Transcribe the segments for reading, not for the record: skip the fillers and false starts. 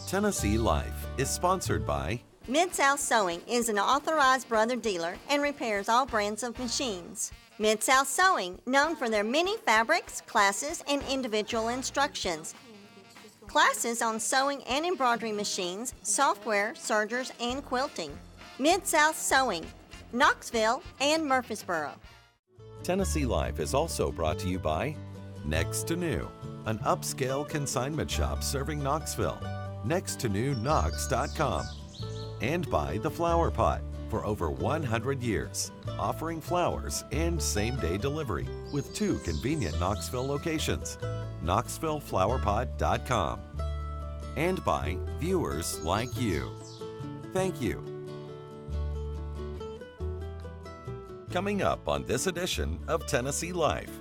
Tennessee Life is sponsored by Mid-South Sewing is an authorized brother dealer and repairs all brands of machines. Mid-South Sewing, known for their many fabrics, classes, and individual instructions. Classes on sewing and embroidery machines, software, sergers, and quilting. Mid-South Sewing, Knoxville and Murfreesboro. Tennessee Life is also brought to you by Next to New, an upscale consignment shop serving Knoxville. nexttonewknox.com. And by The Flower Pot, for over 100 years, offering flowers and same-day delivery with 2 convenient Knoxville locations, knoxvilleflowerpot.com. And by viewers like you. Thank you. Coming up on this edition of Tennessee Life.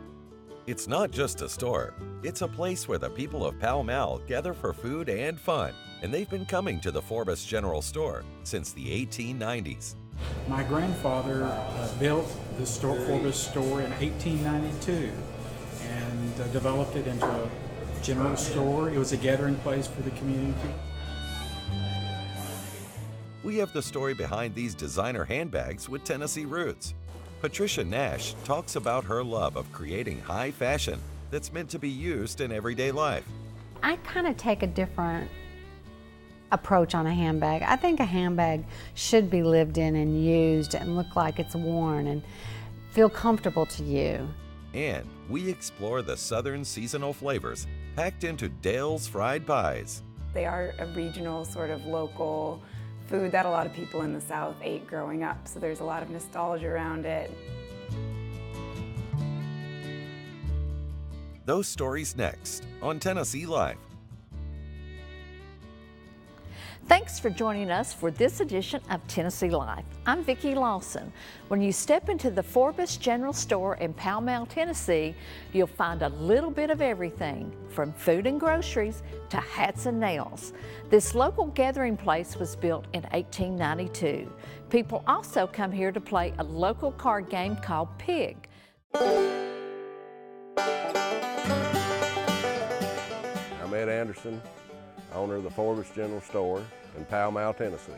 It's not just a store, it's a place where the people of Pall Mall gather for food and fun, and they've been coming to the Forbus General Store since the 1890s. My grandfather built the Forbus store in 1892 and developed it into a general store. It was a gathering place for the community. We have the story behind these designer handbags with Tennessee roots. Patricia Nash talks about her love of creating high fashion that's meant to be used in everyday life. I kind of take a different approach on a handbag. I think a handbag should be lived in and used and look like it's worn and feel comfortable to you. And we explore the southern seasonal flavors packed into Dale's fried pies. They are a regional, sort of local food that a lot of people in the South ate growing up, so there's a lot of nostalgia around it. Those stories next on Tennessee Life. Thanks for joining us for this edition of Tennessee Life. I'm Vicki Lawson. When you step into the Forbus General Store in Pall Mall, Tennessee, you'll find a little bit of everything, from food and groceries to hats and nails. This local gathering place was built in 1892. People also come here to play a local card game called Pig. I'm Ed Anderson, owner of the Forbus General Store in Pall Mall, Tennessee.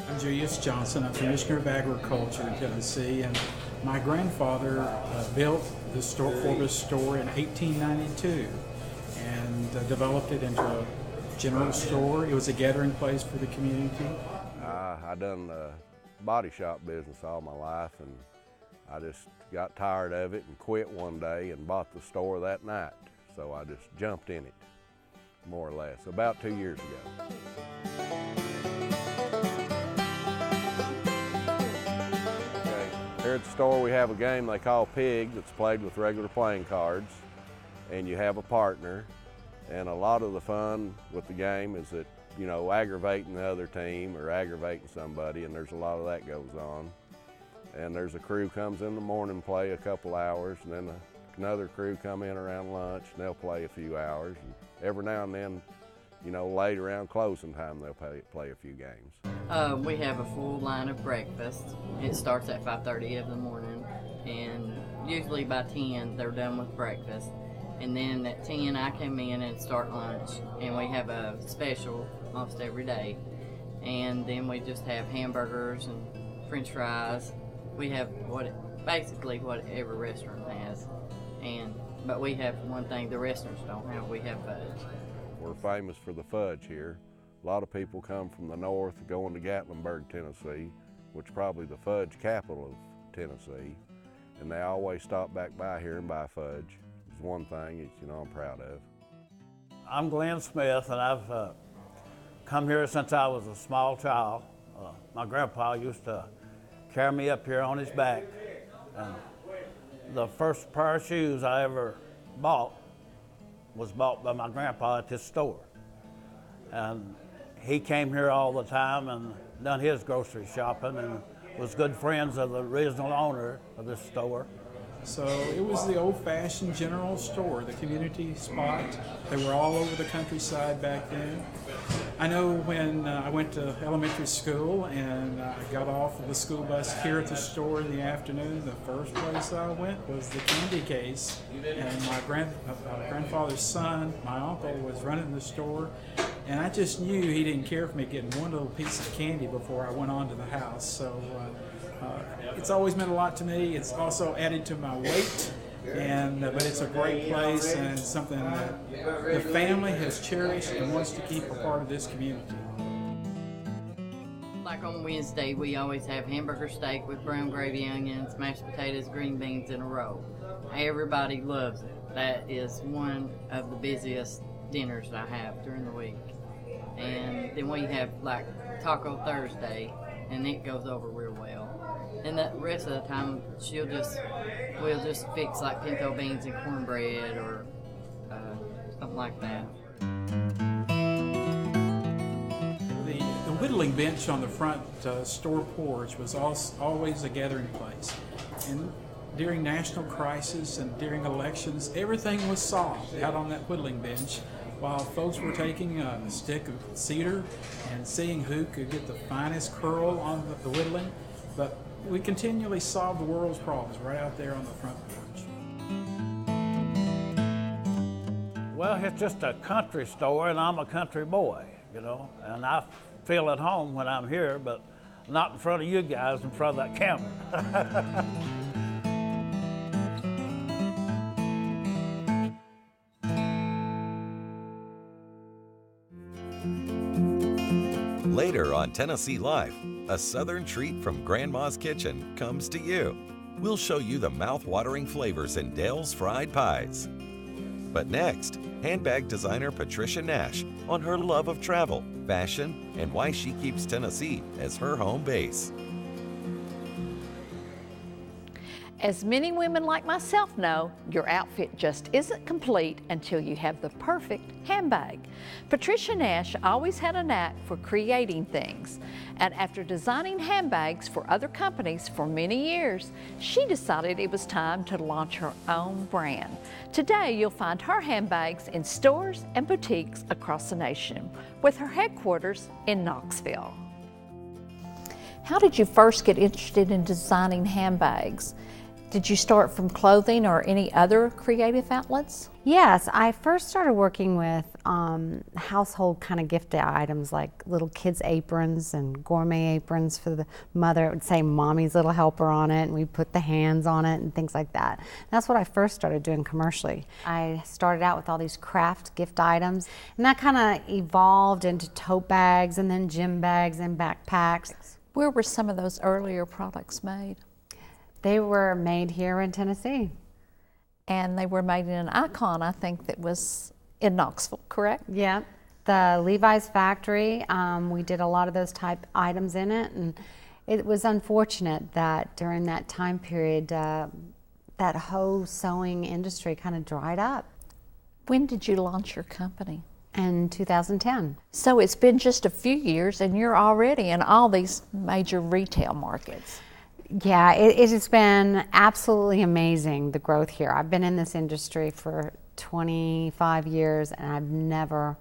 I'm Julius Johnson. I'm Commissioner of Agriculture in Tennessee, and my grandfather built the Forbus store in 1892 and developed it into a general store. It was a gathering place for the community. I done body shop business all my life, and I just got tired of it and quit one day and bought the store that night. So I just jumped in it, more or less, about 2 years ago. Okay. Here at the store we have a game they call Pig that's played with regular playing cards, and you have a partner, and a lot of the fun with the game is that, you know, aggravating the other team or aggravating somebody, and there's a lot of that goes on. And there's a crew comes in the morning, play a couple hours, and then another crew come in around lunch and they'll play a few hours. And every now and then, you know, late around closing time, they'll play a few games. We have a full line of breakfast. It starts at 5:30 in the morning, and usually by 10 they're done with breakfast. And then at 10 I come in and start lunch, and we have a special almost every day. And then we just have hamburgers and french fries. We have basically what every restaurant has. But we have one thing the restaurants don't have, we have fudge. We're famous for the fudge here. A lot of people come from the north going to Gatlinburg, Tennessee, which is probably the fudge capital of Tennessee. And they always stop back by here and buy fudge. It's one thing that, you know, I'm proud of. I'm Glenn Smith, and I've come here since I was a small child. My grandpa used to carry me up here on his back. And the first pair of shoes I ever bought was bought by my grandpa at this store. And he came here all the time and done his grocery shopping and was good friends of the original owner of this store. So it was the old-fashioned general store, the community spot. They were all over the countryside back then. I know when I went to elementary school and I got off of the school bus here at the store in the afternoon, the first place I went was the candy case. And my grandfather's son, my uncle, was running the store. And I just knew he didn't care for me getting one little piece of candy before I went on to the house. So it's always meant a lot to me. It's also added to my weight. But it's a great place and something that the family has cherished and wants to keep a part of this community. Like on Wednesday, we always have hamburger steak with brown gravy, onions, mashed potatoes, green beans, and a roll. Everybody loves it. That is one of the busiest dinners I have during the week. And then we have like Taco Thursday, and it goes over real well. And the rest of the time, we'll just fix like pinto beans and cornbread or something like that. The whittling bench on the front store porch was always a gathering place. And during national crisis and during elections, everything was solved out on that whittling bench while folks were taking a stick of cedar and seeing who could get the finest curl on the whittling. But we continually solve the world's problems right out there on the front porch. Well, it's just a country store, and I'm a country boy, you know, and I feel at home when I'm here, but not in front of you guys, in front of that camera. Later on Tennessee Life, a southern treat from Grandma's Kitchen comes to you. We'll show you the mouth-watering flavors in Dale's fried pies. But next, handbag designer Patricia Nash on her love of travel, fashion, and why she keeps Tennessee as her home base. As many women like myself know, your outfit just isn't complete until you have the perfect handbag. Patricia Nash always had a knack for creating things, and after designing handbags for other companies for many years, she decided it was time to launch her own brand. Today, you'll find her handbags in stores and boutiques across the nation, with her headquarters in Knoxville. How did you first get interested in designing handbags? Did you start from clothing or any other creative outlets? Yes, I first started working with household kind of gift items like little kids' aprons and gourmet aprons for the mother. It would say Mommy's Little Helper on it, and we put the hands on it and things like that. That's what I first started doing commercially. I started out with all these craft gift items, and that kind of evolved into tote bags and then gym bags and backpacks. Where were some of those earlier products made? They were made here in Tennessee. And they were made in an icon, I think, that was in Knoxville, correct? Yeah, the Levi's factory, we did a lot of those type items in it, and it was unfortunate that during that time period, that whole sewing industry kind of dried up. When did you launch your company? In 2010. So it's been just a few years and you're already in all these major retail markets. Yeah, it has been absolutely amazing, the growth here. I've been in this industry for 25 years and I've never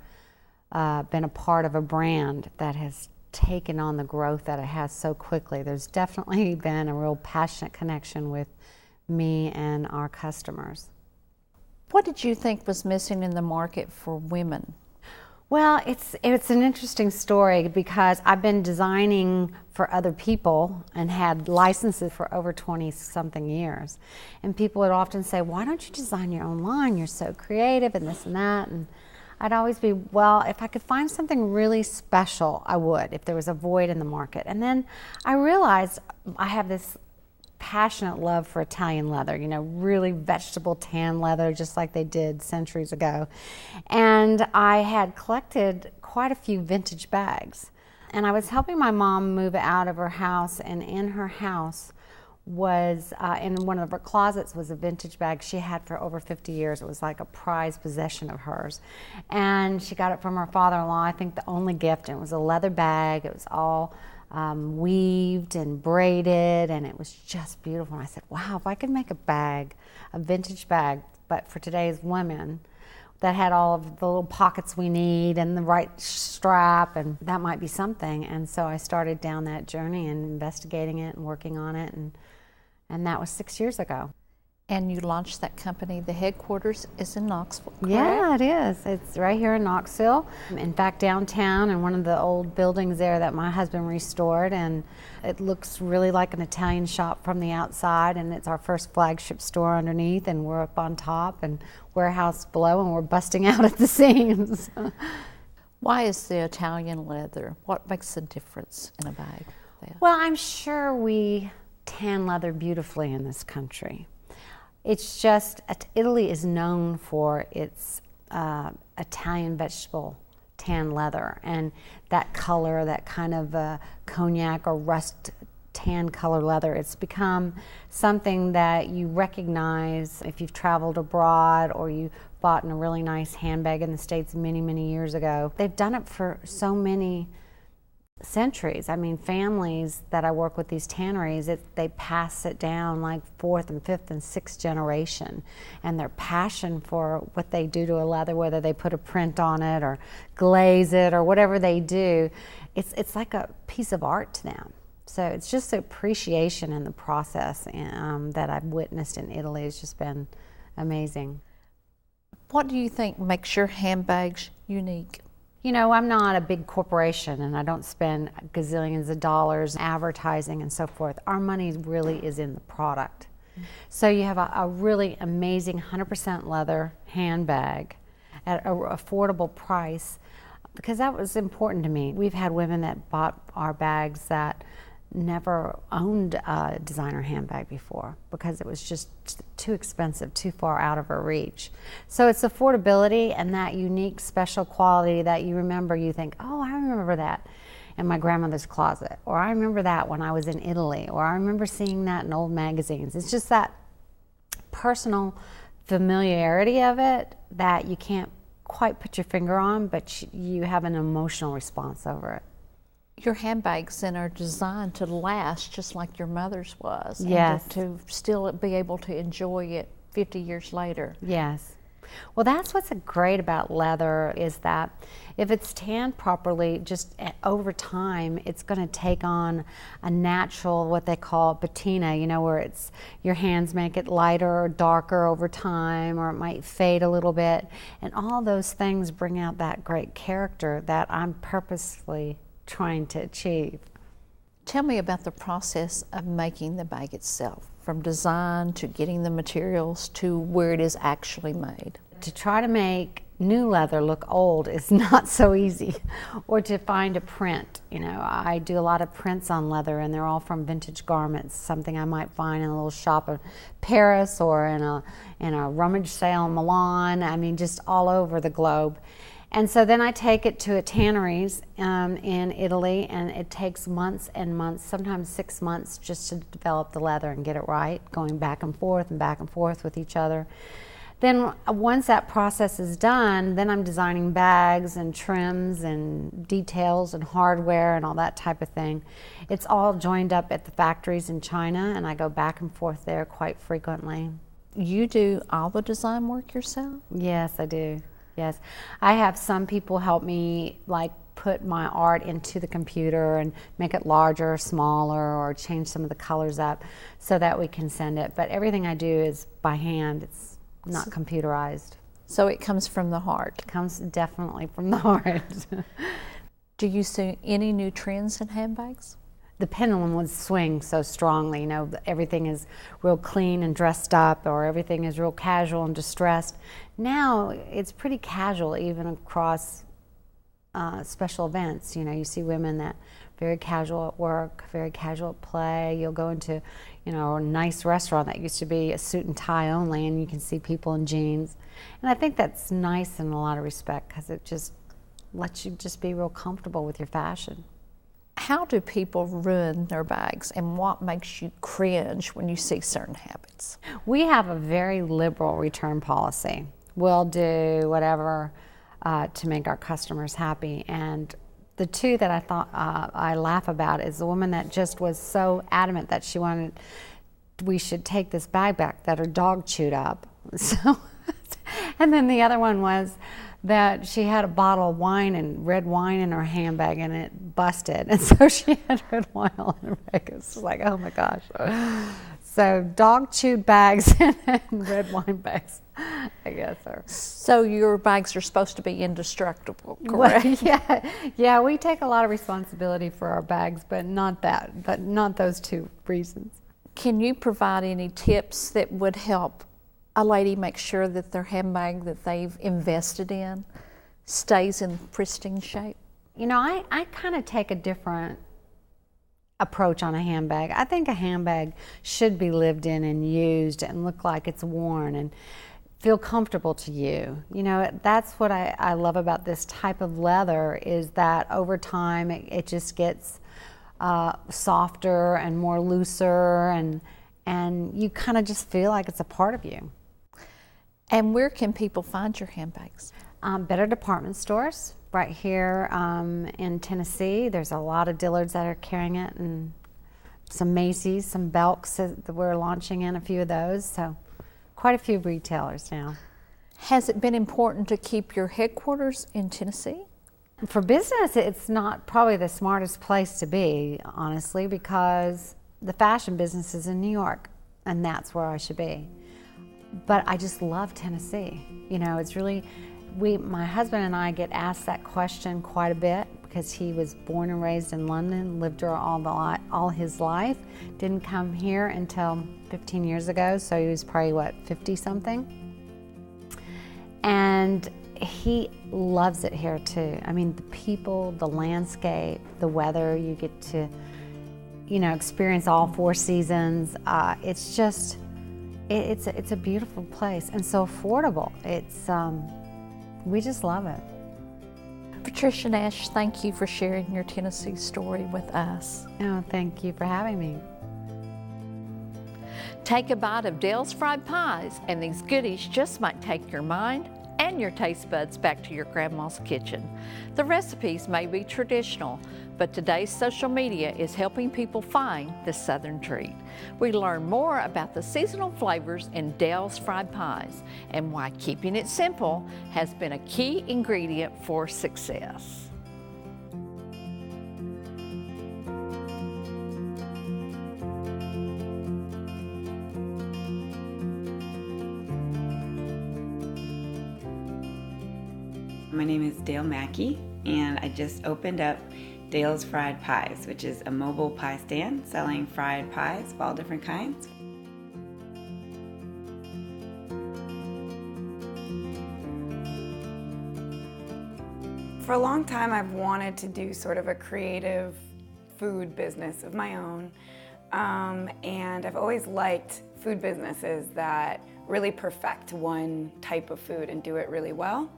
been a part of a brand that has taken on the growth that it has so quickly. There's definitely been a real passionate connection with me and our customers. What did you think was missing in the market for women? Well, it's an interesting story because I've been designing for other people and had licenses for over 20-something years. And people would often say, why don't you design your own line? You're so creative and this and that. And I'd always be, well, if I could find something really special, I would, if there was a void in the market. And then I realized I have this passionate love for Italian leather, you know, really vegetable tan leather, just like they did centuries ago. And I had collected quite a few vintage bags. And I was helping my mom move out of her house, and in her house was, in one of her closets was a vintage bag she had for over 50 years. It was like a prized possession of hers. And she got it from her father-in-law, I think the only gift, and it was a leather bag. It was all weaved and braided, and it was just beautiful. And I said, wow, if I could make a bag, a vintage bag, but for today's women, that had all of the little pockets we need and the right strap, and that might be something. And so I started down that journey and investigating it and working on it, and that was 6 years ago. And you launched that company. The headquarters is in Knoxville, correct? Yeah, it is. It's right here in Knoxville. In fact, downtown in one of the old buildings there that my husband restored, and it looks really like an Italian shop from the outside, and it's our first flagship store underneath, and we're up on top and warehouse below, and we're busting out at the seams. Why is the Italian leather? What makes the difference in a bag? Well, I'm sure we tan leather beautifully in this country. It's just, Italy is known for its Italian vegetable tan leather, and that color, that kind of cognac or rust tan color leather, it's become something that you recognize if you've traveled abroad or you bought in a really nice handbag in the States many, many years ago. They've done it for so many centuries. I mean, families that I work with, these tanneries, they pass it down like 4th and 5th and 6th generation, and their passion for what they do to a leather, whether they put a print on it or glaze it or whatever they do, it's like a piece of art to them. So it's just the appreciation in the process that I've witnessed in Italy has just been amazing. What do you think makes your handbags unique? You know, I'm not a big corporation, and I don't spend gazillions of dollars advertising and so forth. Our money really is in the product. So you have a really amazing 100% leather handbag at an affordable price, because that was important to me. We've had women that bought our bags that never owned a designer handbag before because it was just too expensive, too far out of her reach. So it's affordability and that unique special quality that you remember. You think, oh, I remember that in my grandmother's closet, or I remember that when I was in Italy, or I remember seeing that in old magazines. It's just that personal familiarity of it that you can't quite put your finger on, but you have an emotional response over it. Your handbags then are designed to last just like your mother's was. Yes. And to still be able to enjoy it 50 years later. Yes. Well, that's what's great about leather, is that if it's tanned properly, just over time, it's going to take on a natural, what they call patina, you know, where it's, your hands make it lighter or darker over time, or it might fade a little bit. And all those things bring out that great character that I'm purposely trying to achieve. Tell me about the process of making the bag itself, from design to getting the materials to where it is actually made. To try to make new leather look old is not so easy, or to find a print. You know, I do a lot of prints on leather, and they're all from vintage garments, something I might find in a little shop in Paris or in a rummage sale in Milan. I mean, just all over the globe. And so then I take it to a tanneries in Italy, and it takes months and months, sometimes 6 months, just to develop the leather and get it right, going back and forth with each other. Then once that process is done, then I'm designing bags and trims and details and hardware and all that type of thing. It's all joined up at the factories in China, and I go back and forth there quite frequently. You do all the design work yourself? Yes, I do. Yes, I have some people help me, like, put my art into the computer and make it larger or smaller, or change some of the colors up so that we can send it. But everything I do is by hand. It's not computerized. So it comes from the heart? It comes definitely from the heart. Do you see any new trends in handbags? The pendulum would swing so strongly, you know, everything is real clean and dressed up, or everything is real casual and distressed. Now it's pretty casual, even across special events. You know, you see women that very casual at work, very casual at play. You'll go into, you know, a nice restaurant that used to be a suit and tie only, and you can see people in jeans. And I think that's nice in a lot of respect, because it just lets you just be real comfortable with your fashion. How do people ruin their bags, and what makes you cringe when you see certain habits? We have a very liberal return policy. We'll do whatever to make our customers happy, and The two that I thought I laugh about is the woman that just was so adamant that she wanted we should take this bag back that her dog chewed up. So, and then the other one was that she had a bottle of wine and red wine in her handbag and it busted, and so she had red wine all in her bag. It was like, oh my gosh. So dog chewed bags and red wine bags, I guess. So your bags are supposed to be indestructible, correct? Well, yeah, we take a lot of responsibility for our bags, but not those two reasons. Can you provide any tips that would help a lady make sure that their handbag that they've invested in stays in pristine shape? You know, I kind of take a different approach on a handbag. I think a handbag should be lived in and used and look like it's worn and feel comfortable to you. You know, that's what I love about this type of leather, is that over time it just gets softer and more looser, and you kind of just feel like it's a part of you. And where can people find your handbags? Better department stores right here in Tennessee. There's a lot of Dillard's that are carrying it, and some Macy's, some Belk's that we're launching in a few of those. So quite a few retailers now. Has it been important to keep your headquarters in Tennessee? For business, it's not probably the smartest place to be, honestly, because the fashion business is in New York, and that's where I should be. But I just love Tennessee. You know, it's really, my husband and I get asked that question quite a bit because he was born and raised in London, lived here all his life, didn't come here until 15 years ago, so he was probably, 50-something? And he loves it here too. I mean, the people, the landscape, the weather, you get to, experience all 4 seasons. It's just, it's a beautiful place and so affordable. We just love it. Patricia Nash, thank you for sharing your Tennessee story with us. Oh, thank you for having me. Take a bite of Dale's fried pies, and these goodies just might take your mind and your taste buds back to your grandma's kitchen. The recipes may be traditional, but today's social media is helping people find the Southern treat. We learn more about the seasonal flavors in Dale's fried pies and why keeping it simple has been a key ingredient for success. My name is Dale Mackey, and I just opened up Dale's Fried Pies, which is a mobile pie stand selling fried pies of all different kinds. For a long time, I've wanted to do sort of a creative food business of my own, and I've always liked food businesses that really perfect one type of food and do it really well.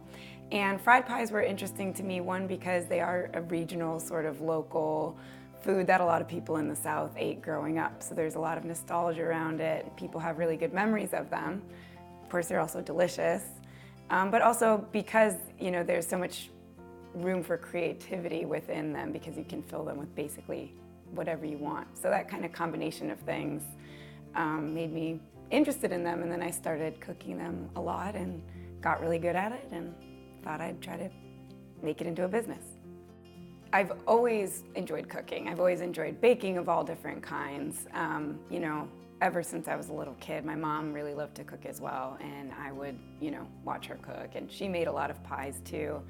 And fried pies were interesting to me, one, because they are a regional sort of local food that a lot of people in the South ate growing up. So there's a lot of nostalgia around it. People have really good memories of them. Of course, they're also delicious. But also because, there's so much room for creativity within them, because you can fill them with basically whatever you want. So that kind of combination of things made me interested in them. And then I started cooking them a lot and got really good at it, and thought I'd try to make it into a business. I've always enjoyed cooking. I've always enjoyed baking of all different kinds. Ever since I was a little kid, my mom really loved to cook as well, and I would, watch her cook, and she made a lot of pies too.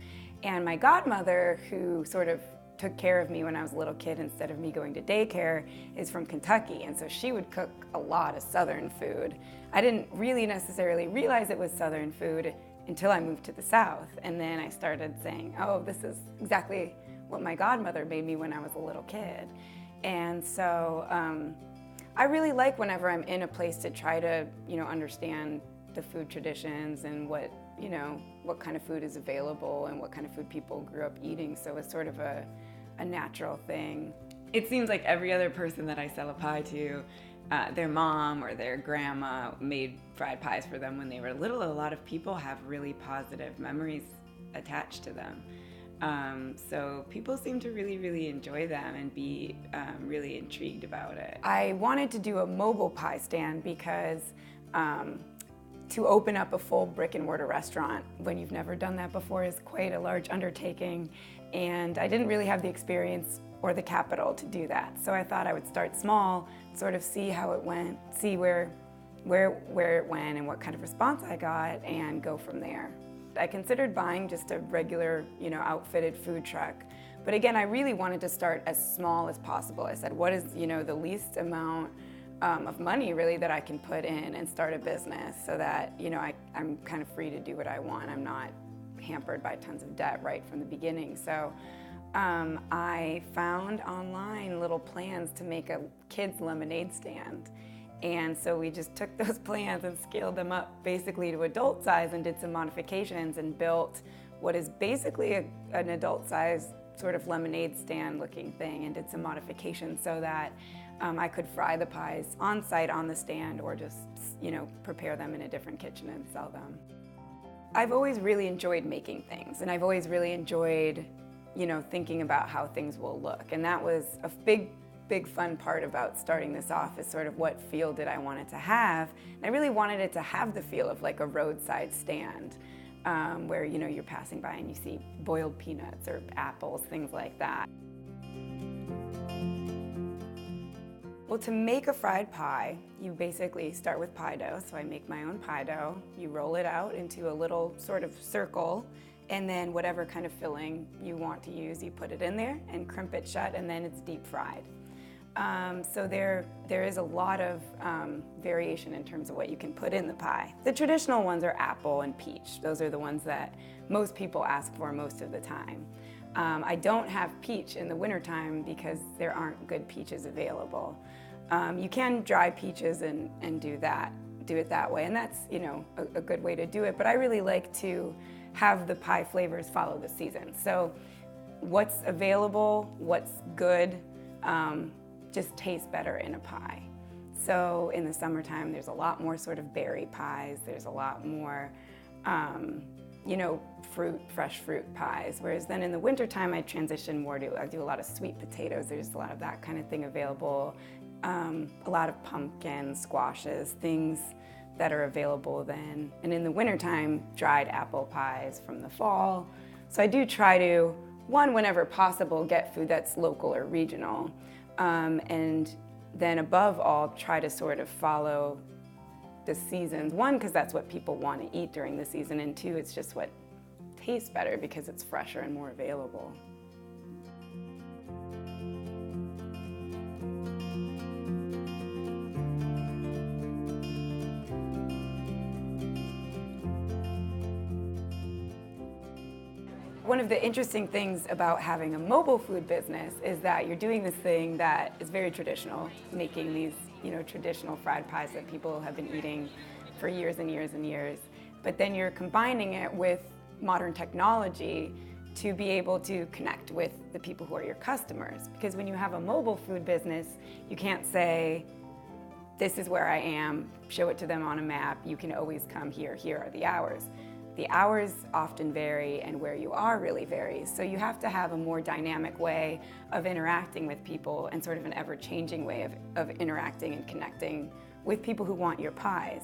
And my godmother, who sort of took care of me when I was a little kid instead of me going to daycare, is from Kentucky, and so she would cook a lot of Southern food. I didn't really necessarily realize it was Southern food until I moved to the South, and then I started saying, oh, this is exactly what my godmother made me when I was a little kid. And so I really like whenever I'm in a place to try to, understand the food traditions and what kind of food is available and what kind of food people grew up eating. So it's sort of a natural thing. It seems like every other person that I sell a pie to, their mom or their grandma made fried pies for them when they were little. A lot of people have really positive memories attached to them. So people seem to really enjoy them and be really intrigued about it. I wanted to do a mobile pie stand because to open up a full brick and mortar restaurant when you've never done that before is quite a large undertaking, and I didn't really have the experience or the capital to do that. So I thought I would start small, sort of see how it went, see where it went and what kind of response I got, and go from there. I considered buying just a regular, outfitted food truck. But again, I really wanted to start as small as possible. I said, what is, the least amount of money really that I can put in and start a business so that, I'm kind of free to do what I want. I'm not hampered by tons of debt right from the beginning. So I found online little plans to make a kids lemonade stand. And so we just took those plans and scaled them up basically to adult size and did some modifications and built what is basically an adult size sort of lemonade stand looking thing, and did some modifications so that I could fry the pies on site on the stand, or just prepare them in a different kitchen and sell them. I've always really enjoyed making things, and I've always really enjoyed thinking about how things will look, and that was a big fun part about starting this off, is sort of what feel did I want it to have. And I really wanted it to have the feel of like a roadside stand, where you're passing by and you see boiled peanuts or apples, things like that. Well, to make a fried pie, you basically start with pie dough. So I make my own pie dough. You roll it out into a little sort of circle, and then whatever kind of filling you want to use, you put it in there and crimp it shut, and then it's deep fried. So there is a lot of variation in terms of what you can put in the pie. The traditional ones are apple and peach. Those are the ones that most people ask for most of the time. I don't have peach in the wintertime because there aren't good peaches available. You can dry peaches and do it that way, and that's a good way to do it. But I really like to have the pie flavors follow the season. So what's available, what's good, just tastes better in a pie. So in the summertime, there's a lot more sort of berry pies. There's a lot more, fresh fruit pies. Whereas then in the wintertime, I transition more to, I do a lot of sweet potatoes. There's a lot of that kind of thing available. A lot of pumpkins, squashes, things that are available then. And in the wintertime, dried apple pies from the fall. So I do try to, whenever possible, get food that's local or regional. And then above all, try to sort of follow the seasons. One, because that's what people want to eat during the season, and two, it's just what tastes better because it's fresher and more available. One of the interesting things about having a mobile food business is that you're doing this thing that is very traditional, making these, traditional fried pies that people have been eating for years and years and years. But then you're combining it with modern technology to be able to connect with the people who are your customers. Because when you have a mobile food business, you can't say, this is where I am, show it to them on a map, you can always come here, here are the hours. The hours often vary, and where you are really varies. So you have to have a more dynamic way of interacting with people, and sort of an ever-changing way of interacting and connecting with people who want your pies.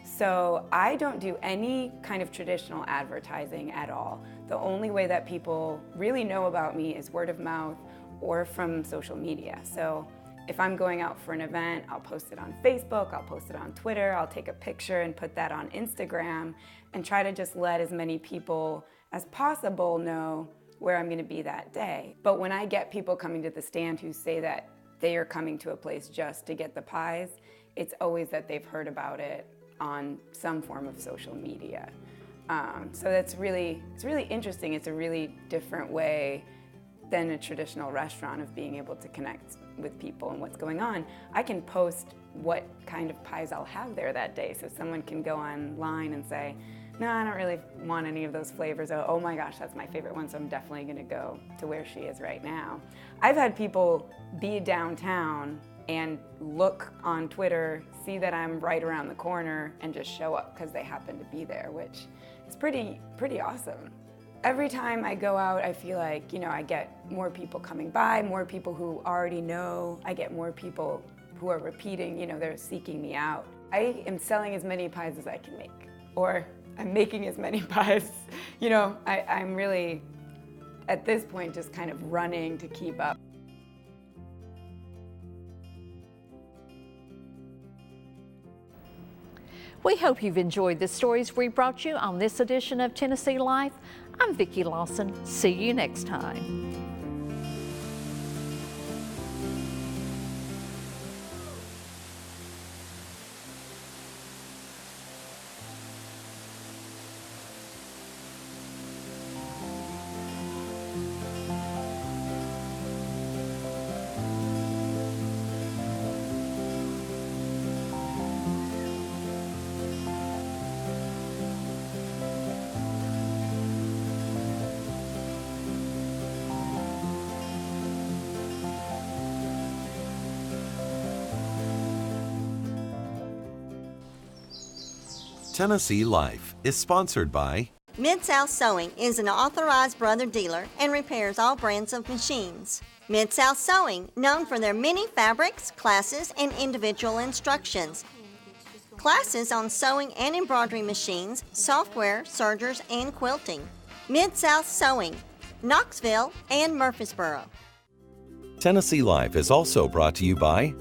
So I don't do any kind of traditional advertising at all. The only way that people really know about me is word of mouth or from social media. So if I'm going out for an event, I'll post it on Facebook, I'll post it on Twitter, I'll take a picture and put that on Instagram, and try to just let as many people as possible know where I'm going to be that day. But when I get people coming to the stand who say that they are coming to a place just to get the pies, it's always that they've heard about it on some form of social media. So it's really interesting. It's a really different way than a traditional restaurant of being able to connect with people and what's going on. I can post what kind of pies I'll have there that day, so someone can go online and say, no, I don't really want any of those flavors. Oh my gosh, that's my favorite one, so I'm definitely gonna go to where she is right now. I've had people be downtown and look on Twitter, see that I'm right around the corner, and just show up because they happen to be there, which is pretty awesome. Every time I go out, I feel like, I get more people coming by, more people who already know. I get more people who are repeating, they're seeking me out. I am selling as many pies as I can make, or I'm making as many pies. I'm really, at this point, just kind of running to keep up. We hope you've enjoyed the stories we brought you on this edition of Tennessee Life. I'm Vicki Lawson. See you next time. Tennessee Life is sponsored by Mid-South Sewing is an authorized brother dealer and repairs all brands of machines. Mid-South Sewing, known for their many fabrics, classes, and individual instructions. Classes on sewing and embroidery machines, software, sergers, and quilting. Mid-South Sewing, Knoxville and Murfreesboro. Tennessee Life is also brought to you by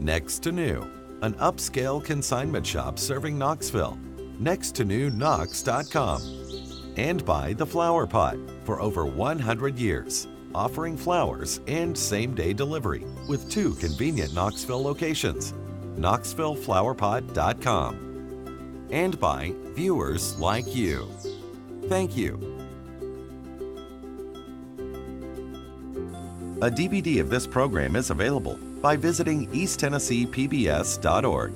Next to New, an upscale consignment shop serving Knoxville. nexttonewknox.com, and by The Flower Pot, for over 100 years, offering flowers and same-day delivery with 2 convenient Knoxville locations, knoxvilleflowerpot.com, and by viewers like you. Thank you. A DVD of this program is available by visiting easttennesseepbs.org.